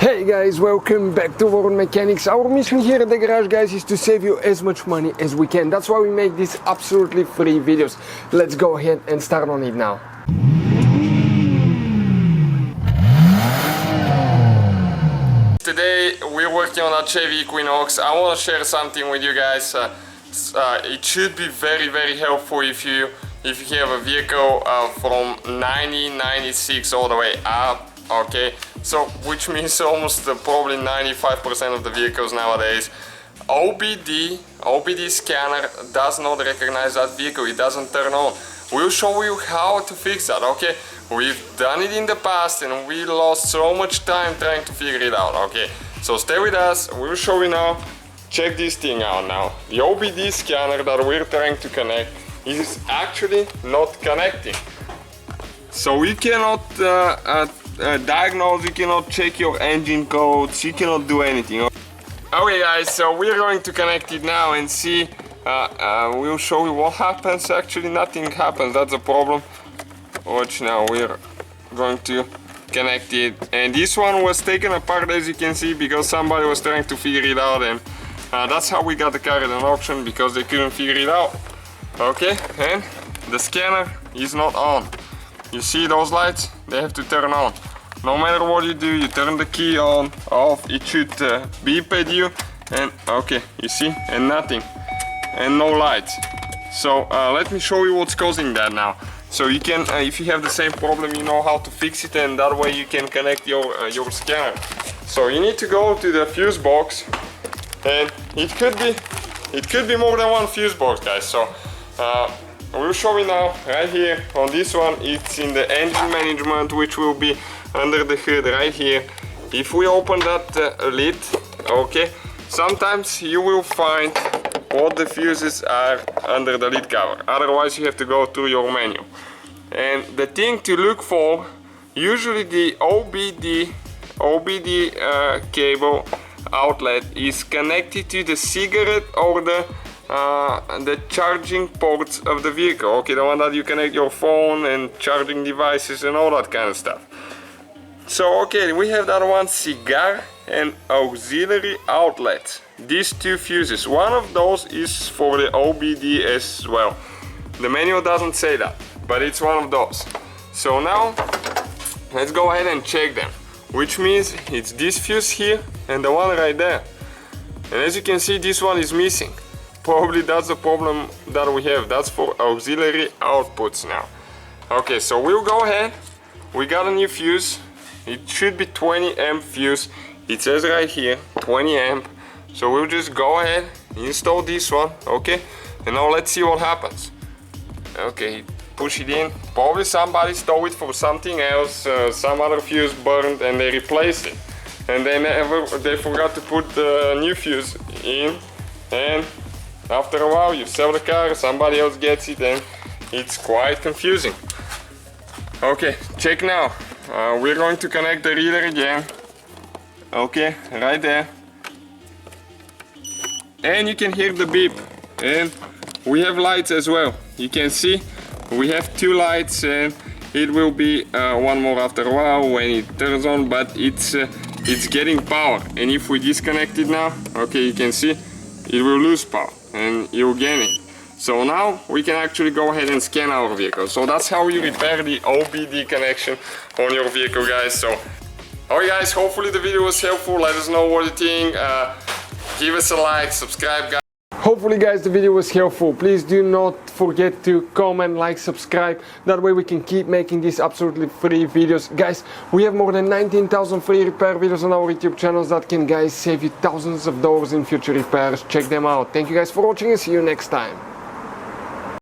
Hey guys, welcome back to World Mechanics. Our mission here at the garage, guys, is to save you as much money as we can. That's why we make these absolutely free videos. Let's go ahead and start on it now. Today we're working on a Chevy Equinox. I want to share something with you guys. It should be very helpful if you have a vehicle from 1996 all the way up. Okay, so which means almost probably 95% of the vehicles nowadays, OBD scanner does not recognize that vehicle. It doesn't turn on. We'll show you how to fix that. Okay, we've done it in the past and we lost so much time trying to figure it out. Okay, so stay with us. We'll show you now. Check this thing out now. The OBD scanner that we're trying to connect is actually not connecting. So we cannot diagnose, you cannot check your engine codes, you cannot do anything. Okay guys, so we're going to connect it now and see, we'll show you what happens. Actually nothing happens, that's a problem. Watch now, we're going to connect it. And this one was taken apart, as you can see, because somebody was trying to figure it out, and that's how we got the car at an auction, because they couldn't figure it out. Okay, and the scanner is not on. You see those lights? They have to turn on. No matter what you do, you turn the key on, off, it should beep at you, and okay, you see, and nothing, and no lights. So let me show you what's causing that now. So you can, if you have the same problem, you know how to fix it, and that way you can connect your scanner. So you need to go to the fuse box, and it could be more than one fuse box, guys. So we'll show you now, right here on this one. It's in the engine management, which will be under the hood right here. If we open that lid, okay, sometimes you will find what the fuses are under the lid cover. Otherwise you have to go to your menu. And the thing to look for, usually the OBD cable outlet is connected to the cigarette or the charging ports of the vehicle. Okay, the one that you connect your phone and charging devices and all that kind of stuff. So okay, we have that one, cigar and auxiliary outlet. These two fuses, one of those is for the OBD as well. The manual doesn't say that, but it's one of those. So now let's go ahead and check them, which means it's this fuse here and the one right there. And as you can see, this one is missing. Probably that's the problem that we have. That's for auxiliary outputs now. Okay, so we'll go ahead. We got a new fuse. It should be 20 amp fuse. It says right here 20 amp. So we'll just go ahead, install this one. Okay, and now let's see what happens. Okay, push it in. Probably somebody stole it for something else. Some other fuse burned and they replaced it, and they forgot to put the new fuse in, and after a while you sell the car, somebody else gets it, and it's quite confusing. Okay, check now. We're going to connect the reader again. Okay, right there. And you can hear the beep. And we have lights as well. You can see we have two lights, and it will be one more after a while when it turns on, but it's getting power. And if we disconnect it now, okay, you can see it will lose power and you'll gain it. So now we can actually go ahead and scan our vehicle. So that's how you repair the OBD connection on your vehicle, guys. So, alright guys, hopefully the video was helpful. Let us know what you think. Give us a like, subscribe, guys. Hopefully guys the video was helpful. Please do not forget to comment, like, subscribe. That way we can keep making these absolutely free videos. Guys, we have more than 19,000 free repair videos on our YouTube channels that can, guys, save you thousands of dollars in future repairs. Check them out. Thank you guys for watching and see you next time.